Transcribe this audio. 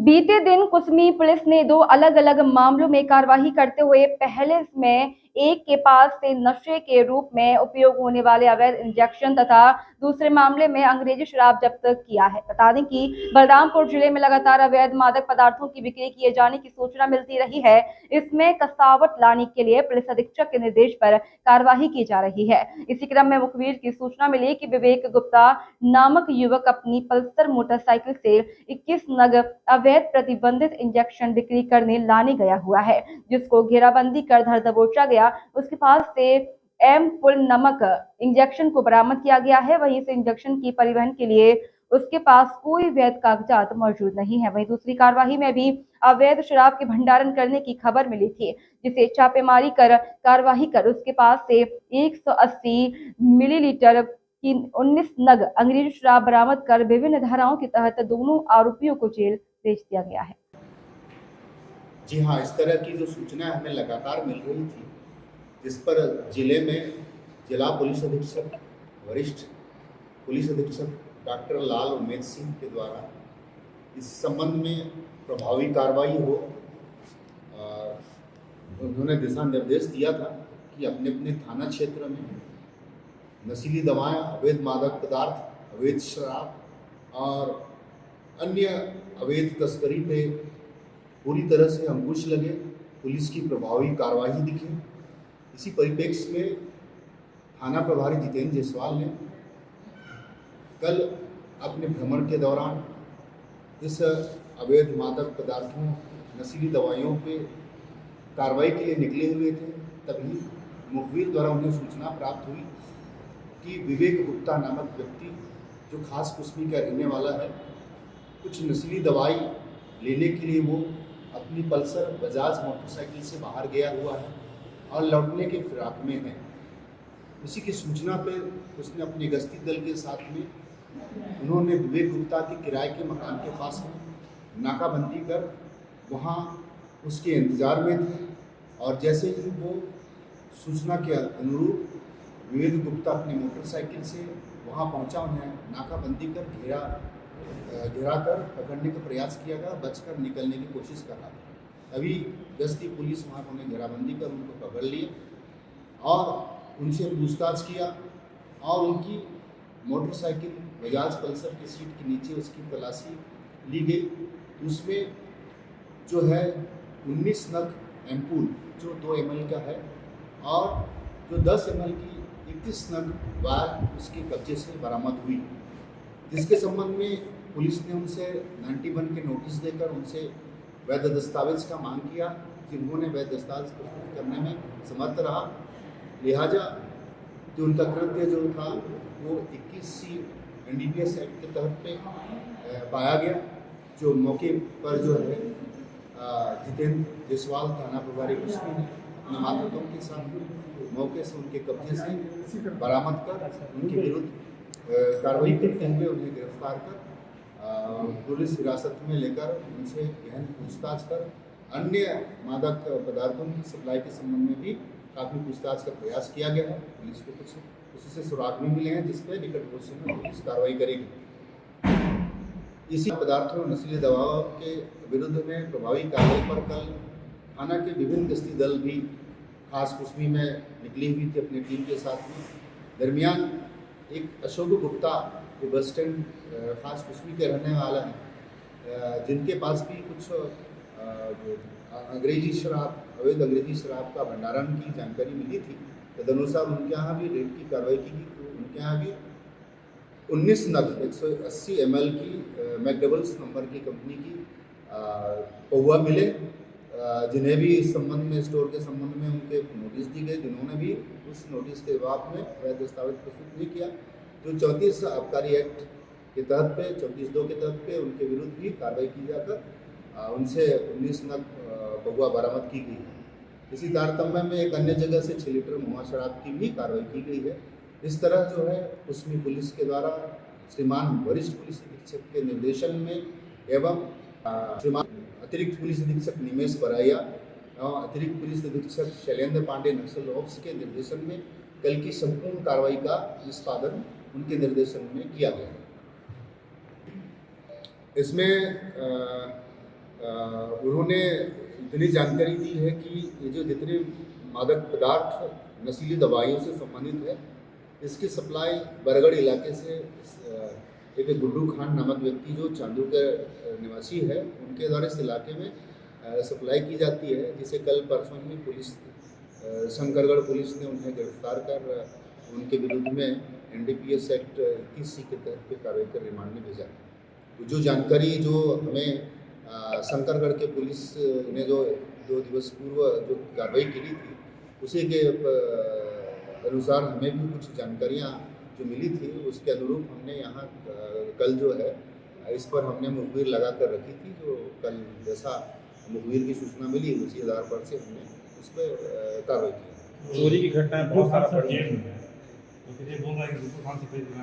बीते दिन कुसमी पुलिस ने दो अलग अलग मामलों में कार्रवाई करते हुए पहले में एक के पास से नशे के रूप में उपयोग होने वाले अवैध इंजेक्शन तथा दूसरे मामले में अंग्रेजी शराब जब्त किया है। बता दें कि बलरामपुर जिले में लगातार अवैध मादक पदार्थों की बिक्री किए जाने की सूचना मिलती रही है। इसमें कसावट लाने के लिए पुलिस अधीक्षक के निर्देश पर कार्रवाई की जा रही है। इसी क्रम में मुखबिर की सूचना मिली कि विवेक गुप्ता नामक युवक अपनी पल्सर मोटरसाइकिल से 21 नग अवैध प्रतिबंधित इंजेक्शन बिक्री करने लाने गया हुआ है, जिसको घेराबंदी कर धर दबोचा गया। उसके पास से एम पुल नमक इंजेक्शन को बरामद किया गया है। वहीं इस इंजेक्शन की परिवहन के लिए उसके पास कोई वैध कागजात मौजूद नहीं है। वहीं दूसरी कार्रवाई में भी अवैध शराब के भंडारण करने की खबर मिली थी, जिसे छापेमारी कर कार्रवाई कर उसके पास से 180 मिलीलीटर की 19 नग अंग्रेजी शराब बरामद कर विभिन्न धाराओं के तहत दोनों आरोपियों को जेल भेज दिया गया है। जी हाँ, इस तरह की जो सूचना हमें लगातार मिल रही थी, जिस पर जिले में जिला पुलिस अधीक्षक वरिष्ठ पुलिस अधीक्षक डॉक्टर लाल उमेद सिंह के द्वारा इस संबंध में प्रभावी कार्रवाई हो, उन्होंने दिशा निर्देश दिया था कि अपने अपने थाना क्षेत्र में नशीली दवाएं, अवैध मादक पदार्थ, अवैध शराब और अन्य अवैध तस्करी पे पूरी तरह से अंकुश लगे, पुलिस की प्रभावी कार्रवाई दिखे। इसी परिप्रेक्ष्य में थाना प्रभारी जितेंद्र जायसवाल ने कल अपने भ्रमण के दौरान इस अवैध मादक पदार्थों, नशीली दवाइयों पे कार्रवाई के लिए निकले हुए थे। तभी मुखबिर द्वारा उन्हें सूचना प्राप्त हुई कि विवेक गुप्ता नामक व्यक्ति, जो खास कुसमी का रहने वाला है, कुछ नशीली दवाई लेने के लिए वो अपनी पल्सर बजाज मोटरसाइकिल से बाहर गया हुआ है और लौटने के फिराक में है। उसी की सूचना पर उसने अपने गश्ती दल के साथ में उन्होंने विवेक गुप्ता के किराए के मकान के पास में नाकाबंदी कर वहाँ उसके इंतज़ार में थे। और जैसे ही वो सूचना के अनुरूप विवेक गुप्ता अपनी मोटरसाइकिल से वहाँ पहुँचा, उन्हें नाकाबंदी कर घेरा कर पकड़ने का प्रयास किया गया, बचकर निकलने की कोशिश कर रहा था। अभी गश्ती पुलिस वहाँ उन्हें घेराबंदी कर उनको पकड़ लिया और उनसे पूछताछ किया और उनकी मोटरसाइकिल बजाज पल्सर की सीट के नीचे उसकी तलाशी ली गई। उसमें जो है 19 नग एम्पूल जो 2 ml का है और जो 10 ml की 21 नग वायर उसके कब्जे से बरामद हुई, जिसके संबंध में पुलिस ने उनसे 91 के नोटिस देकर उनसे वैध दस्तावेज का मांग किया, जिन्होंने वैध दस्तावेज प्रस्तुत करने में समर्थ रहा। लिहाजा जो उनका कृत्य जो था वो 21C NDPS एक्ट के तहत पे पाया गया। जो मौके पर जो है जितेंद्र जायसवाल थाना प्रभारी कुश्ती ने अपने मातहतों के साथ मौके से उनके कब्जे से बरामद कर उनके विरुद्ध कार्रवाई करते हुए उन्हें गिरफ्तार कर पुलिस हिरासत में लेकर उनसे गहन पूछताछ कर अन्य मादक पदार्थों की सप्लाई के संबंध में भी काफ़ी पूछताछ का प्रयास किया गया है। पुलिस को कुछ उससे सुराग भी मिले हैं, जिस पर निकट भविष्य में पुलिस कार्रवाई करेगी। इसी पदार्थों और नशीली दवाओं के विरुद्ध में प्रभावी कार्रवाई पर कल थाना के विभिन्न गश्ती दल भी खास कुश्मी में निकली हुई थी अपनी टीम के साथ में। दरमियान एक अशोक गुप्ता जो बस स्टैंड खास कुश्मी के रहने वाला है, जिनके पास भी कुछ अंग्रेजी शराब, अवैध अंग्रेजी शराब का भंडारण की जानकारी मिली थी। तदनुसार उनके यहाँ भी रेड की कार्रवाई की गई। तो उनके यहाँ भी 19 नग 180 ml की मैकडबल्स नंबर की कंपनी की पौवा मिले, जिन्हें भी इस संबंध में स्टोर के संबंध में उनके नोटिस दी गई, जिन्होंने भी उस नोटिस के जवाब में वैध दस्तावेज प्रस्तुत नहीं किया। जो 34 आबकारी एक्ट के तहत पे 34(2) के तहत पे उनके विरुद्ध भी कार्रवाई की जाकर उनसे 19 नग पौवा बरामद की गई है। इसी तारतम्य में एक अन्य जगह से 6 लीटर महुआ शराब की भी कार्रवाई की गई है। इस तरह जो है उसमें पुलिस के द्वारा श्रीमान वरिष्ठ पुलिस अधीक्षक के निर्देशन में एवं श्रीमान अतिरिक्त पुलिस अधीक्षक निमेश बराइया और अतिरिक्त पुलिस अधीक्षक शैलेंद्र पांडे नक्सल ऑप्स के निर्देशन में कल की संपूर्ण कार्रवाई का निष्पादन उनके निर्देशन में किया गया है। इसमें उन्होंने इतनी जानकारी दी है कि ये जो जितने मादक पदार्थ नशीली दवाइयों से संबंधित है, इसकी सप्लाई बरगढ़ इलाके से एक गुड्डू खान नामक व्यक्ति जो चांदू के निवासी है, उनके द्वारा इस इलाके में सप्लाई की जाती है, जिसे कल परसों ही पुलिस शंकरगढ़ पुलिस ने उन्हें गिरफ्तार कर उनके विरुद्ध में NDPS एक्ट 21C के तहत पे कार्रवाई कर रिमांड में भेजा। तो जो जानकारी जो हमें शंकरगढ़ के पुलिस ने जो 2 दिवस पूर्व जो कार्रवाई की थी, उसी के अनुसार हमें भी कुछ जानकारियाँ जो मिली थी, उसके अनुरूप हमने यहाँ कल जो है इस पर हमने मुखबिर लगा कर रखी थी। जो कल जैसा मुखबिर की सूचना मिली, उसी आधार पर से हमने उस पर कार्रवाई की। चोरी की घटनाएं बहुत सारा बढ़ी है, तो फिर ये बोल रहा है कि